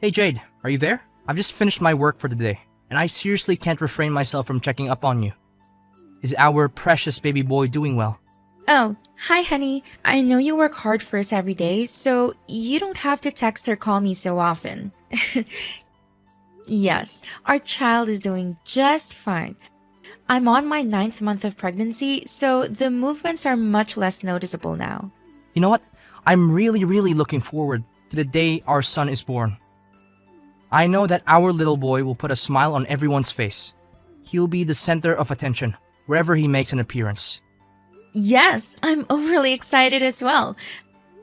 Hey Jade, are you there? I've just finished my work for the day, and I seriously can't refrain myself from checking up on you. Is our precious baby boy doing well? Oh, hi, honey. I know you work hard for us every day, so you don't have to text or call me so often. Yes, our child is doing just fine. I'm on my ninth month of pregnancy, so the movements are much less noticeable now. You know what? I'm really looking forward to the day our son is born. I know that our little boy will put a smile on everyone's face. He'll be the center of attention wherever he makes an appearance. Yes, I'm overly excited as well.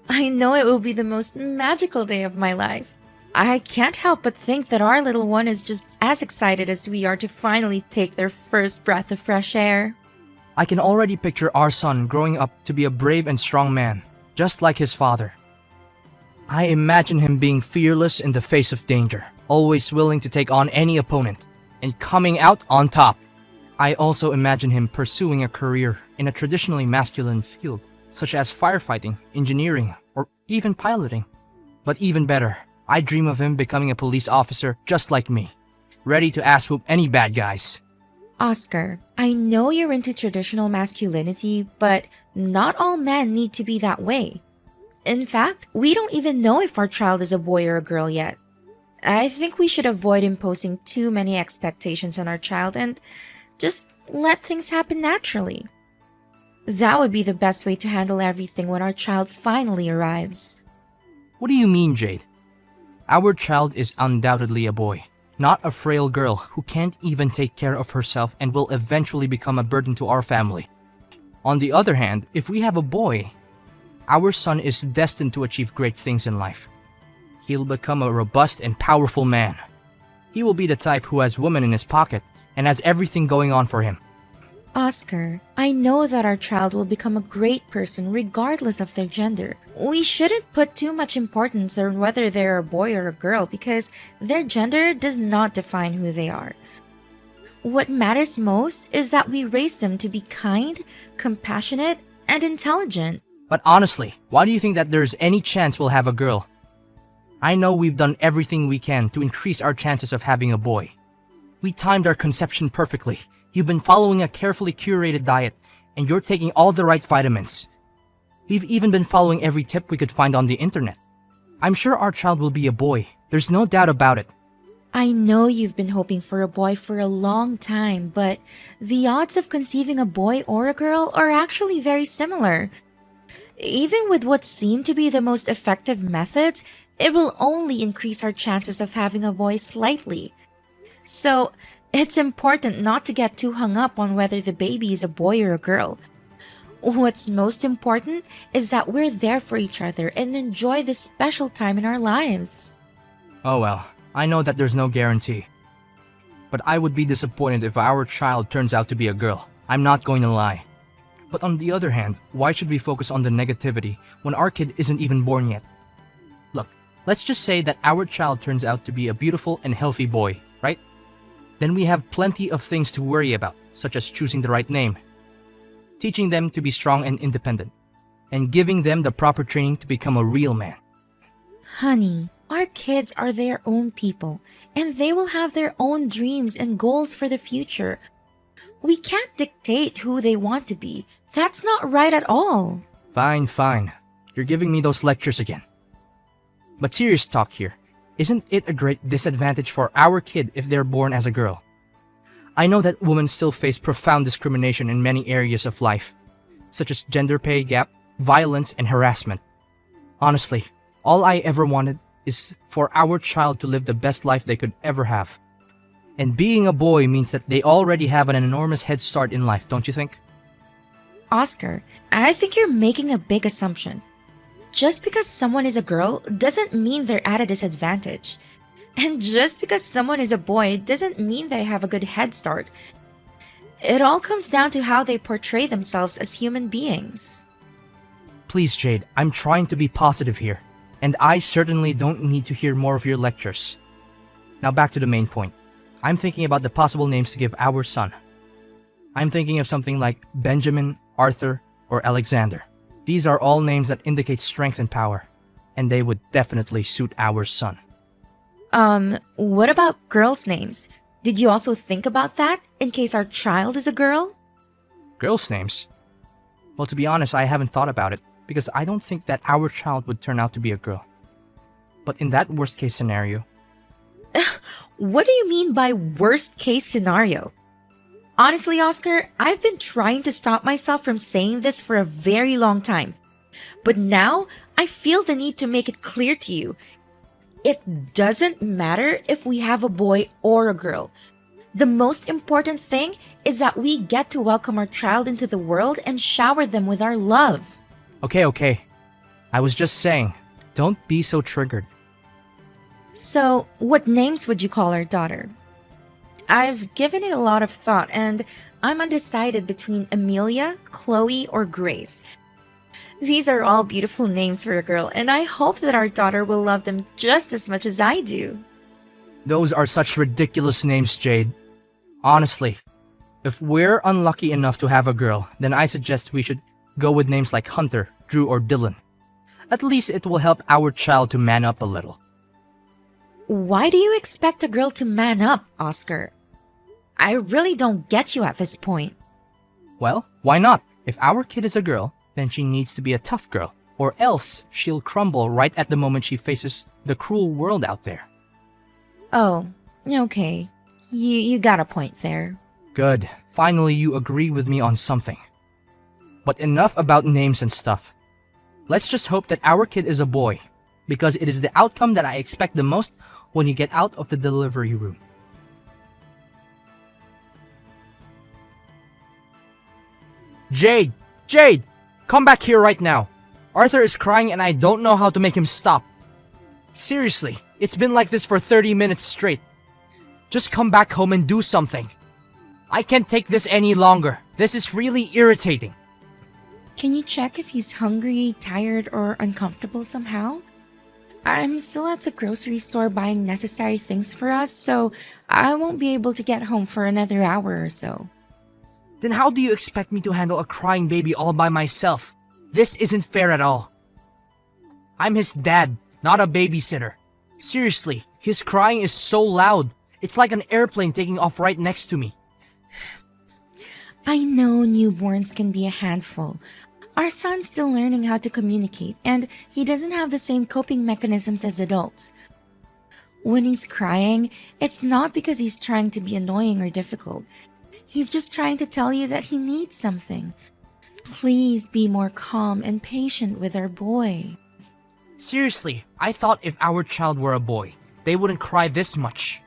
I know it will be the most magical day of my life. I can't help but think that our little one is just as excited as we are to finally take their first breath of fresh air. I can already picture our son growing up to be a brave and strong man, just like his father. I imagine him being fearless in the face of danger, always willing to take on any opponent, and coming out on top. I also imagine him pursuing a career in a traditionally masculine field, such as firefighting, engineering, or even piloting. But even better, I dream of him becoming a police officer just like me, ready to ass whoop any bad guys. Oscar, I know you're into traditional masculinity, but not all men need to be that way. In fact, we don't even know if our child is a boy or a girl yet. I think we should avoid imposing too many expectations on our child and just let things happen naturally. That would be the best way to handle everything when our child finally arrives. What do you mean, Jade? Our child is undoubtedly a boy, not a frail girl who can't even take care of herself and will eventually become a burden to our family. On the other hand, if we have a boy, our son is destined to achieve great things in life. He'll become a robust and powerful man. He will be the type who has women in his pocket and has everything going on for him. Oscar, I know that our child will become a great person regardless of their gender. We shouldn't put too much importance on whether they're a boy or a girl because their gender does not define who they are. What matters most is that we raise them to be kind, compassionate, and intelligent. But honestly, why do you think that there's any chance we'll have a girl? I know we've done everything we can to increase our chances of having a boy. We timed our conception perfectly. You've been following a carefully curated diet, and you're taking all the right vitamins. We've even been following every tip we could find on the internet. I'm sure our child will be a boy. There's no doubt about it. I know you've been hoping for a boy for a long time, but the odds of conceiving a boy or a girl are actually very similar. Even with what seem to be the most effective methods, it will only increase our chances of having a boy slightly. So, it's important not to get too hung up on whether the baby is a boy or a girl. What's most important is that we're there for each other and enjoy this special time in our lives. Oh well, I know that there's no guarantee. But I would be disappointed if our child turns out to be a girl. I'm not going to lie. But on the other hand, why should we focus on the negativity when our kid isn't even born yet? Look, let's just say that our child turns out to be a beautiful and healthy boy, right? Then we have plenty of things to worry about, such as choosing the right name, teaching them to be strong and independent, and giving them the proper training to become a real man. Honey, our kids are their own people, and they will have their own dreams and goals for the future. We can't dictate who they want to be. That's not right at all. Fine. You're giving me those lectures again. But serious talk here. Isn't it a great disadvantage for our kid if they're born as a girl? I know that women still face profound discrimination in many areas of life, such as gender pay gap, violence, and harassment. Honestly, all I ever wanted is for our child to live the best life they could ever have. And being a boy means that they already have an enormous head start in life, don't you think? Oscar, I think you're making a big assumption. Just because someone is a girl doesn't mean they're at a disadvantage. And just because someone is a boy doesn't mean they have a good head start. It all comes down to how they portray themselves as human beings. Please, Jade, I'm trying to be positive here, and I certainly don't need to hear more of your lectures. Now back to the main point. I'm thinking about the possible names to give our son. I'm thinking of something like Benjamin, Arthur, or Alexander. These are all names that indicate strength and power, and they would definitely suit our son. What about girls' names? Did you also think about that in case our child is a girl? Girls' names? Well, to be honest, I haven't thought about it because I don't think that our child would turn out to be a girl. But in that worst case scenario, What do you mean by worst case scenario? Honestly, Oscar, I've been trying to stop myself from saying this for a very long time. But now I feel the need to make it clear to you. It doesn't matter if we have a boy or a girl. The most important thing is that we get to welcome our child into the world and shower them with our love. okay. I was just saying, don't be so triggered. So, what names would you call our daughter? I've given it a lot of thought and I'm undecided between Amelia, Chloe, or Grace. These are all beautiful names for a girl, and I hope that our daughter will love them just as much as I do. Those are such ridiculous names, Jade. Honestly, if we're unlucky enough to have a girl, then I suggest we should go with names like Hunter, Drew, or Dylan. At least it will help our child to man up a little. Why do you expect a girl to man up, Oscar? I really don't get you at this point. Well, why not? If our kid is a girl, then she needs to be a tough girl, or else she'll crumble right at the moment she faces the cruel world out there. Oh, okay. You got a point there. Good. Finally, you agree with me on something. But enough about names and stuff. Let's just hope that our kid is a boy, because it is the outcome that I expect the most when you get out of the delivery room. Jade! Jade! Come back here right now. Arthur is crying and I don't know how to make him stop. Seriously, it's been like this for 30 minutes straight. Just come back home and do something. I can't take this any longer. This is really irritating. Can you check if he's hungry, tired, or uncomfortable somehow? I'm still at the grocery store buying necessary things for us, so I won't be able to get home for another hour or so. Then how do you expect me to handle a crying baby all by myself? This isn't fair at all. I'm his dad, not a babysitter. Seriously, his crying is so loud. It's like an airplane taking off right next to me. I know newborns can be a handful. Our son's still learning how to communicate, and he doesn't have the same coping mechanisms as adults. When he's crying, it's not because he's trying to be annoying or difficult. He's just trying to tell you that he needs something. Please be more calm and patient with our boy. Seriously, I thought if our child were a boy, they wouldn't cry this much.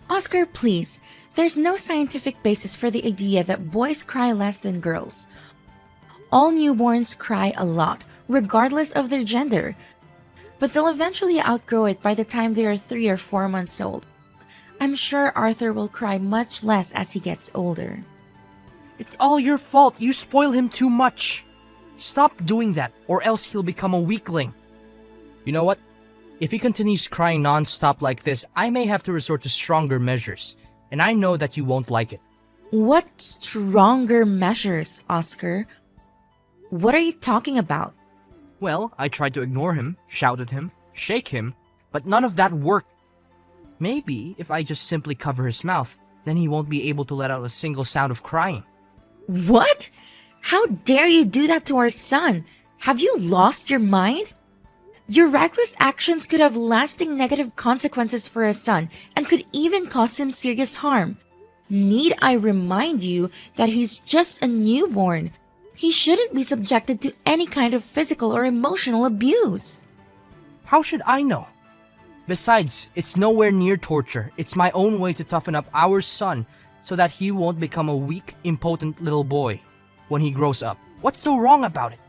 Oscar, please. There's no scientific basis for the idea that boys cry less than girls. All newborns cry a lot, regardless of their gender. But they'll eventually outgrow it by the time they are 3 or 4 months old. I'm sure Arthur will cry much less as he gets older. It's all your fault. You spoil him too much. Stop doing that, or else he'll become a weakling. You know what? If he continues crying non-stop like this, I may have to resort to stronger measures. And I know that you won't like it. What stronger measures, Oscar? What are you talking about? Well, I tried to ignore him, shout at him, shake him, but none of that worked. Maybe if I just simply cover his mouth, then he won't be able to let out a single sound of crying. What? How dare you do that to our son? Have you lost your mind? Your reckless actions could have lasting negative consequences for our son and could even cause him serious harm. Need I remind you that he's just a newborn? He shouldn't be subjected to any kind of physical or emotional abuse. How should I know? Besides, it's nowhere near torture. It's my own way to toughen up our son so that he won't become a weak, impotent little boy when he grows up. What's so wrong about it?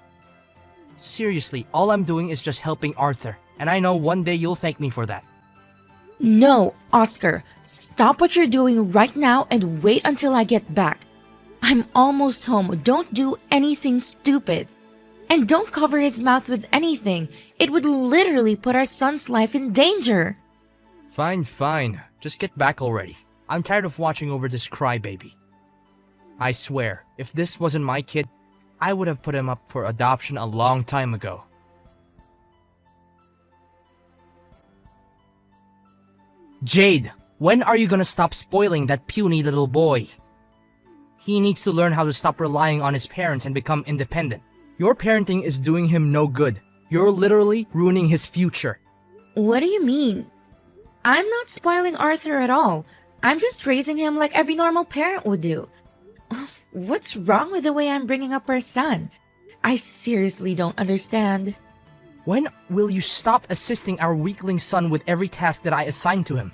Seriously, all I'm doing is just helping Arthur, and I know one day you'll thank me for that. No, Oscar. Stop what you're doing right now and wait until I get back. I'm almost home. Don't do anything stupid. And don't cover his mouth with anything. It would literally put our son's life in danger. Fine. Just get back already. I'm tired of watching over this crybaby. I swear, if this wasn't my kid, I would have put him up for adoption a long time ago. Jade, when are you gonna stop spoiling that puny little boy? He needs to learn how to stop relying on his parents and become independent. Your parenting is doing him no good. You're literally ruining his future. What do you mean? I'm not spoiling Arthur at all. I'm just raising him like every normal parent would do. What's wrong with the way I'm bringing up our son? I seriously don't understand. When will you stop assisting our weakling son with every task that I assign to him?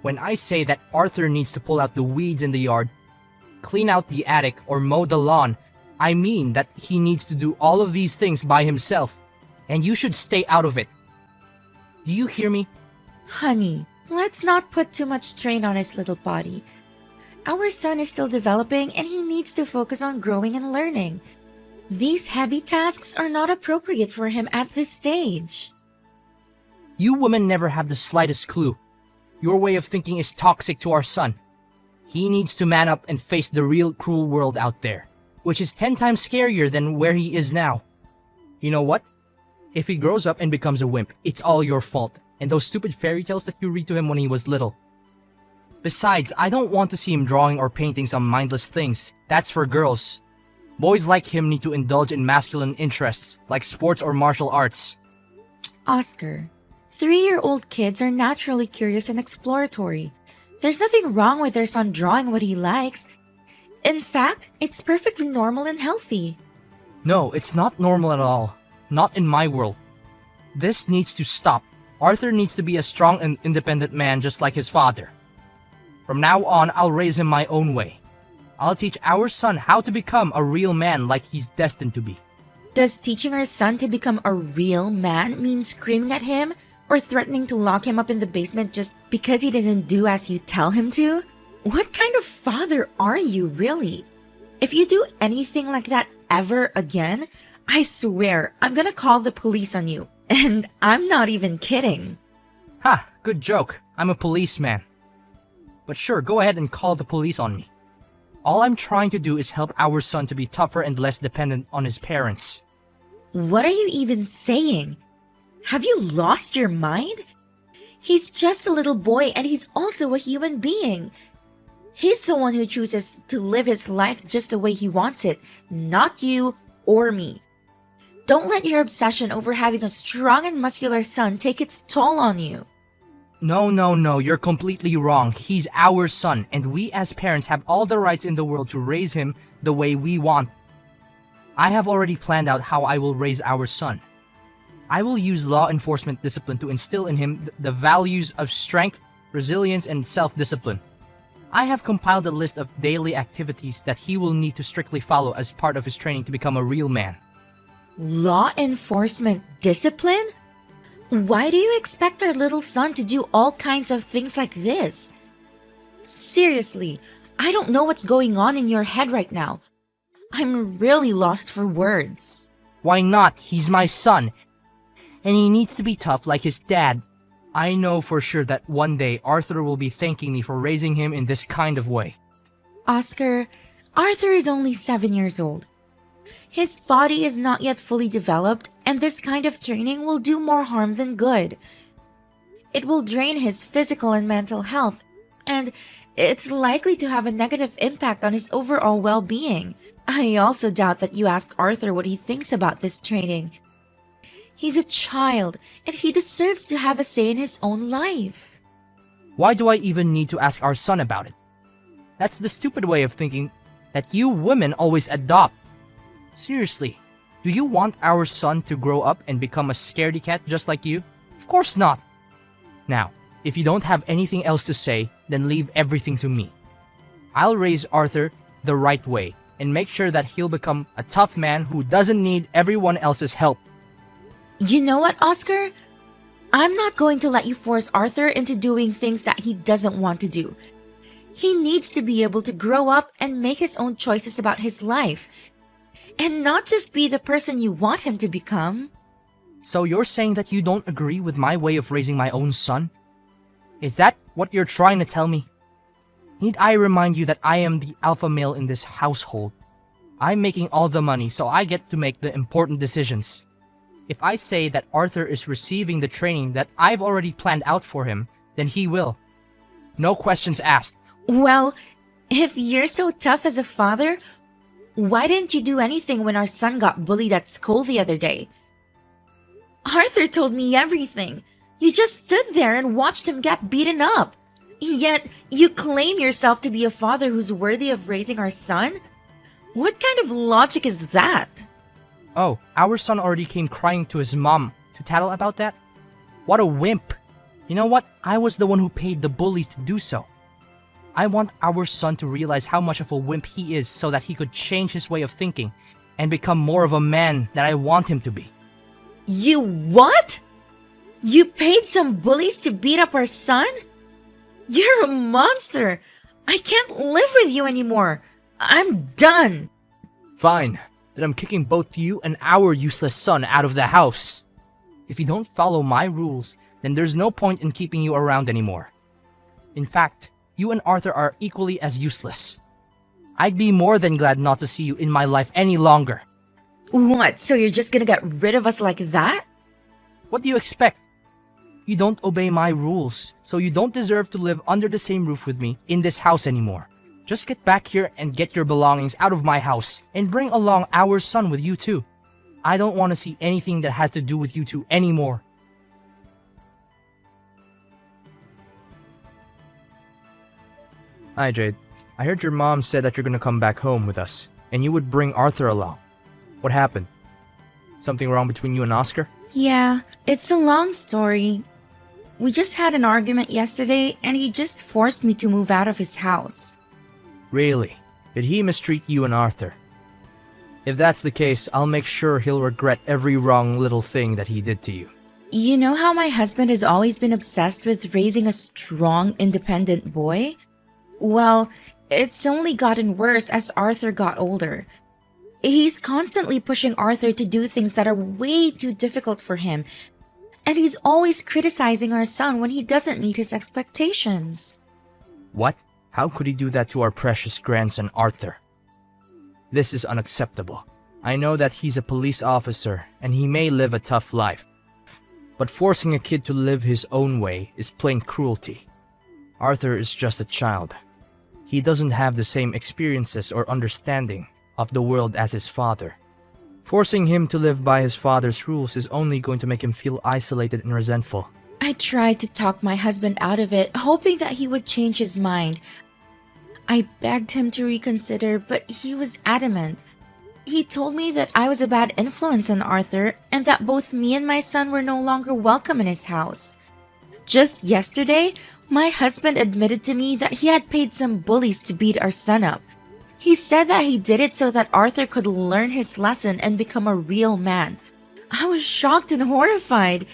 When I say that Arthur needs to pull out the weeds in the yard, clean out the attic, or mow the lawn, I mean that he needs to do all of these things by himself, and you should stay out of it. Do you hear me? Honey, let's not put too much strain on his little body. Our son is still developing and he needs to focus on growing and learning. These heavy tasks are not appropriate for him at this stage. You women never have the slightest clue. Your way of thinking is toxic to our son. He needs to man up and face the real cruel world out there, which is 10 times scarier than where he is now. You know what? If he grows up and becomes a wimp, it's all your fault, and those stupid fairy tales that you read to him when he was little. Besides, I don't want to see him drawing or painting some mindless things. That's for girls. Boys like him need to indulge in masculine interests, like sports or martial arts. Oscar, 3-year-old kids are naturally curious and exploratory. There's nothing wrong with their son drawing what he likes. In fact, it's perfectly normal and healthy. No, it's not normal at all. Not in my world. This needs to stop. Arthur needs to be a strong and independent man just like his father. From now on, I'll raise him my own way. I'll teach our son how to become a real man like he's destined to be. Does teaching our son to become a real man mean screaming at him or threatening to lock him up in the basement just because he doesn't do as you tell him to? What kind of father are you, really? If you do anything like that ever again, I swear I'm gonna call the police on you. And I'm not even kidding. Ha, good joke. I'm a policeman. But sure, go ahead and call the police on me. All I'm trying to do is help our son to be tougher and less dependent on his parents. What are you even saying? Have you lost your mind? He's just a little boy and he's also a human being. He's the one who chooses to live his life just the way he wants it, not you or me. Don't let your obsession over having a strong and muscular son take its toll on you. No, you're completely wrong. He's our son, and we as parents have all the rights in the world to raise him the way we want. I have already planned out how I will raise our son. I will use law enforcement discipline to instill in him the values of strength, resilience, and self-discipline. I have compiled a list of daily activities that he will need to strictly follow as part of his training to become a real man. Law enforcement discipline? Why do you expect our little son to do all kinds of things like this? Seriously, I don't know what's going on in your head right now. I'm really lost for words. Why not? He's my son. And he needs to be tough like his dad. I know for sure that one day Arthur will be thanking me for raising him in this kind of way. Oscar, Arthur is only 7 years old. His body is not yet fully developed, and this kind of training will do more harm than good. It will drain his physical and mental health, and it's likely to have a negative impact on his overall well-being. I also doubt that you asked Arthur what he thinks about this training. He's a child, and he deserves to have a say in his own life. Why do I even need to ask our son about it? That's the stupid way of thinking that you women always adopt. Seriously, do you want our son to grow up and become a scaredy cat just like you? Of course not. Now, if you don't have anything else to say, then leave everything to me. I'll raise Arthur the right way and make sure that he'll become a tough man who doesn't need everyone else's help. You know what, Oscar? I'm not going to let you force Arthur into doing things that he doesn't want to do. He needs to be able to grow up and make his own choices about his life. And not just be the person you want him to become. So you're saying that you don't agree with my way of raising my own son? Is that what you're trying to tell me? Need I remind you that I am the alpha male in this household? I'm making all the money, so I get to make the important decisions. If I say that Arthur is receiving the training that I've already planned out for him, then he will. No questions asked. Well, if you're so tough as a father, why didn't you do anything when our son got bullied at school the other day? Arthur told me everything. You just stood there and watched him get beaten up. Yet, you claim yourself to be a father who's worthy of raising our son? What kind of logic is that? Oh, our son already came crying to his mom to tattle about that? What a wimp! You know what? I was the one who paid the bullies to do so. I want our son to realize how much of a wimp he is so that he could change his way of thinking and become more of a man that I want him to be. You what? You paid some bullies to beat up our son? You're a monster! I can't live with you anymore! I'm done! Fine, then I'm kicking both you and our useless son out of the house. If you don't follow my rules, then there's no point in keeping you around anymore. In fact, you and Arthur are equally as useless. I'd be more than glad not to see you in my life any longer. What, so you're just gonna get rid of us like that? What do you expect? You don't obey my rules, so you don't deserve to live under the same roof with me in this house anymore. Just get back here and get your belongings out of my house and bring along our son with you too. I don't want to see anything that has to do with you two anymore. Hi Jade, I heard your mom said that you're gonna come back home with us and you would bring Arthur along. What happened? Something wrong between you and Oscar? Yeah, it's a long story. We just had an argument yesterday and he just forced me to move out of his house. Really? Did he mistreat you and Arthur? If that's the case, I'll make sure he'll regret every wrong little thing that he did to you. You know how my husband has always been obsessed with raising a strong, independent boy? Well, it's only gotten worse as Arthur got older. He's constantly pushing Arthur to do things that are way too difficult for him, and he's always criticizing our son when he doesn't meet his expectations. What? How could he do that to our precious grandson Arthur? This is unacceptable. I know that he's a police officer and he may live a tough life, but forcing a kid to live his own way is plain cruelty. Arthur is just a child. He doesn't have the same experiences or understanding of the world as his father. Forcing him to live by his father's rules is only going to make him feel isolated and resentful. I tried to talk my husband out of it, hoping that he would change his mind. I begged him to reconsider, but he was adamant. He told me that I was a bad influence on Arthur and that both me and my son were no longer welcome in his house. Just yesterday, my husband admitted to me that he had paid some bullies to beat our son up. He said that he did it so that Arthur could learn his lesson and become a real man. I was shocked and horrified.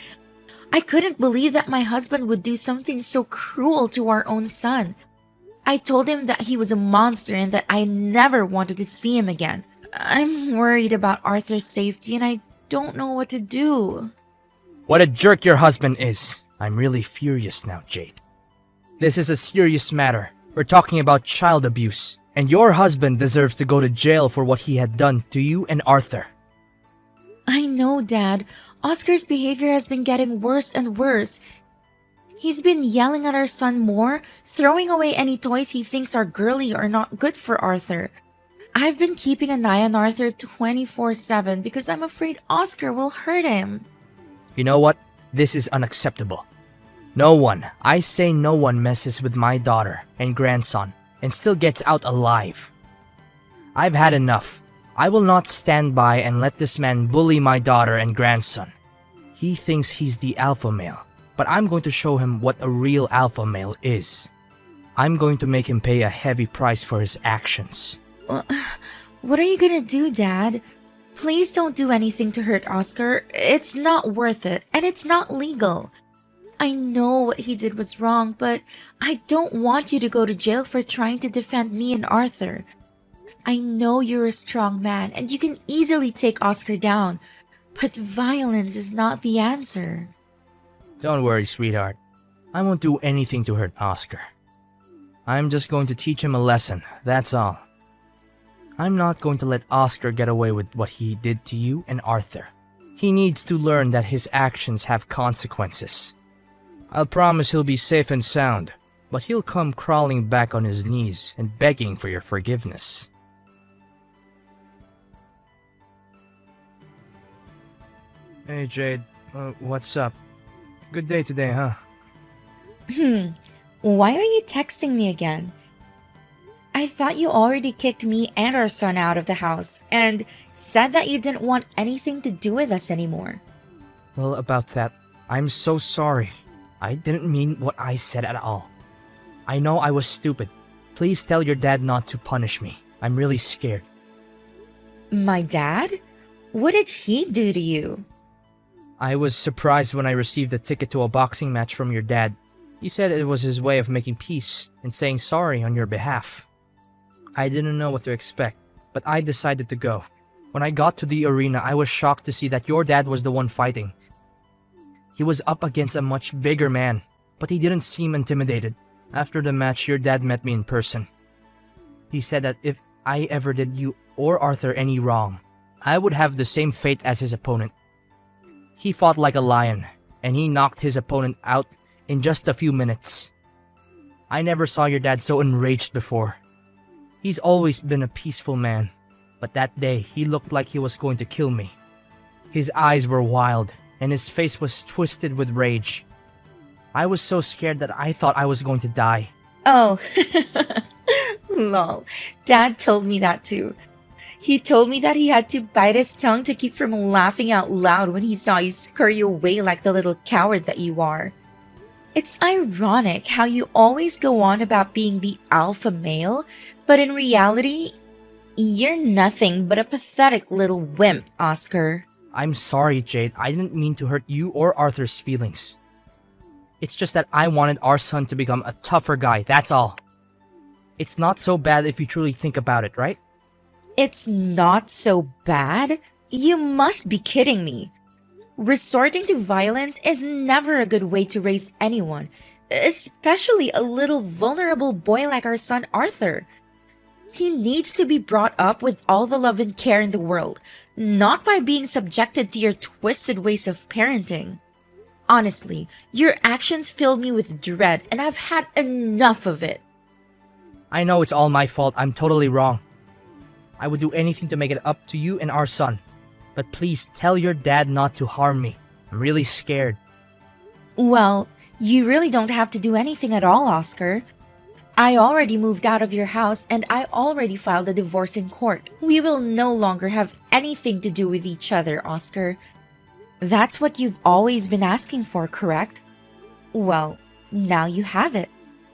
I couldn't believe that my husband would do something so cruel to our own son. I told him that he was a monster and that I never wanted to see him again. I'm worried about Arthur's safety and I don't know what to do. What a jerk your husband is. I'm really furious now, Jade. This is a serious matter. We're talking about child abuse, and your husband deserves to go to jail for what he had done to you and Arthur. I know, Dad. Oscar's behavior has been getting worse and worse. He's been yelling at our son more, throwing away any toys he thinks are girly or not good for Arthur. I've been keeping an eye on Arthur 24/7 because I'm afraid Oscar will hurt him. You know what? This is unacceptable. No one, I say no one, messes with my daughter and grandson and still gets out alive. I've had enough. I will not stand by and let this man bully my daughter and grandson. He thinks he's the alpha male, but I'm going to show him what a real alpha male is. I'm going to make him pay a heavy price for his actions. What are you gonna do, Dad? Please don't do anything to hurt Oscar. It's not worth it, and it's not legal. I know what he did was wrong, but I don't want you to go to jail for trying to defend me and Arthur. I know you're a strong man, and you can easily take Oscar down, but violence is not the answer. Don't worry, sweetheart. I won't do anything to hurt Oscar. I'm just going to teach him a lesson, that's all. I'm not going to let Oscar get away with what he did to you and Arthur. He needs to learn that his actions have consequences. I'll promise he'll be safe and sound, but he'll come crawling back on his knees and begging for your forgiveness. Hey Jade, what's up? Good day today, huh? Why are you texting me again? I thought you already kicked me and our son out of the house and said that you didn't want anything to do with us anymore. Well, about that, I'm so sorry. I didn't mean what I said at all. I know I was stupid. Please tell your dad not to punish me. I'm really scared. My dad? What did he do to you? I was surprised when I received a ticket to a boxing match from your dad. He said it was his way of making peace and saying sorry on your behalf. I didn't know what to expect, but I decided to go. When I got to the arena, I was shocked to see that your dad was the one fighting. He was up against a much bigger man, but he didn't seem intimidated. After the match, your dad met me in person. He said that if I ever did you or Arthur any wrong, I would have the same fate as his opponent. He fought like a lion, and he knocked his opponent out in just a few minutes. I never saw your dad so enraged before. He's always been a peaceful man, but that day he looked like he was going to kill me. His eyes were wild, and his face was twisted with rage. I was so scared that I thought I was going to die. Oh, lol. Dad told me that too. He told me that he had to bite his tongue to keep from laughing out loud when he saw you scurry away like the little coward that you are. It's ironic how you always go on about being the alpha male, but in reality, you're nothing but a pathetic little wimp, Oscar. I'm sorry, Jade. I didn't mean to hurt you or Arthur's feelings. It's just that I wanted our son to become a tougher guy, that's all. It's not so bad if you truly think about it, right? It's not so bad? You must be kidding me. Resorting to violence is never a good way to raise anyone, especially a little vulnerable boy like our son Arthur. He needs to be brought up with all the love and care in the world, not by being subjected to your twisted ways of parenting. Honestly, your actions filled me with dread and I've had enough of it. I know it's all my fault. I'm totally wrong. I would do anything to make it up to you and our son. But please tell your dad not to harm me. I'm really scared. Well, you really don't have to do anything at all, Oscar. I already moved out of your house and I already filed a divorce in court. We will no longer have anything to do with each other, Oscar. That's what you've always been asking for, correct? Well, now you have it.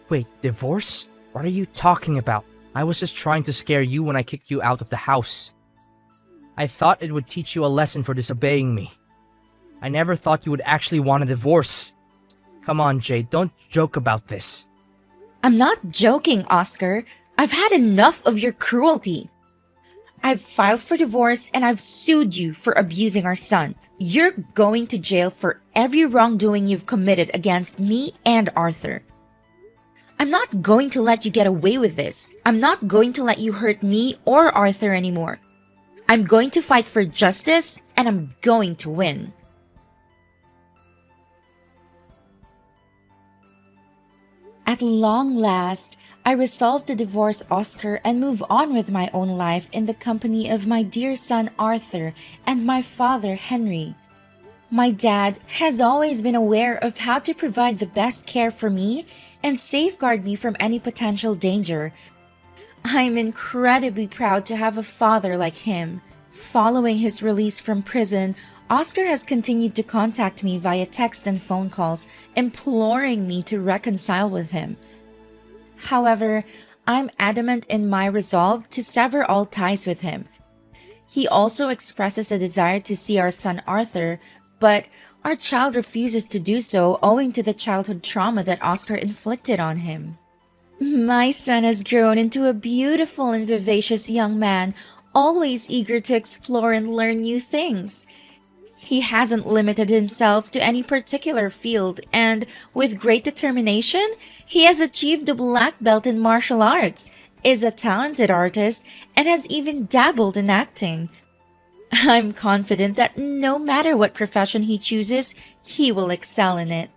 Wait, divorce? What are you talking about? I was just trying to scare you when I kicked you out of the house. I thought it would teach you a lesson for disobeying me. I never thought you would actually want a divorce. Come on, Jade, don't joke about this. I'm not joking, Oscar. I've had enough of your cruelty. I've filed for divorce and I've sued you for abusing our son. You're going to jail for every wrongdoing you've committed against me and Arthur. I'm not going to let you get away with this. I'm not going to let you hurt me or Arthur anymore. I'm going to fight for justice and I'm going to win. At long last, I resolved to divorce Oscar and move on with my own life in the company of my dear son Arthur and my father Henry. My dad has always been aware of how to provide the best care for me and safeguard me from any potential danger. I'm incredibly proud to have a father like him. Following his release from prison, Oscar has continued to contact me via text and phone calls, imploring me to reconcile with him. However, I'm adamant in my resolve to sever all ties with him. He also expresses a desire to see our son Arthur, but our child refuses to do so owing to the childhood trauma that Oscar inflicted on him. My son has grown into a beautiful and vivacious young man, always eager to explore and learn new things. He hasn't limited himself to any particular field, and with great determination, he has achieved a black belt in martial arts, is a talented artist, and has even dabbled in acting. I'm confident that no matter what profession he chooses, he will excel in it.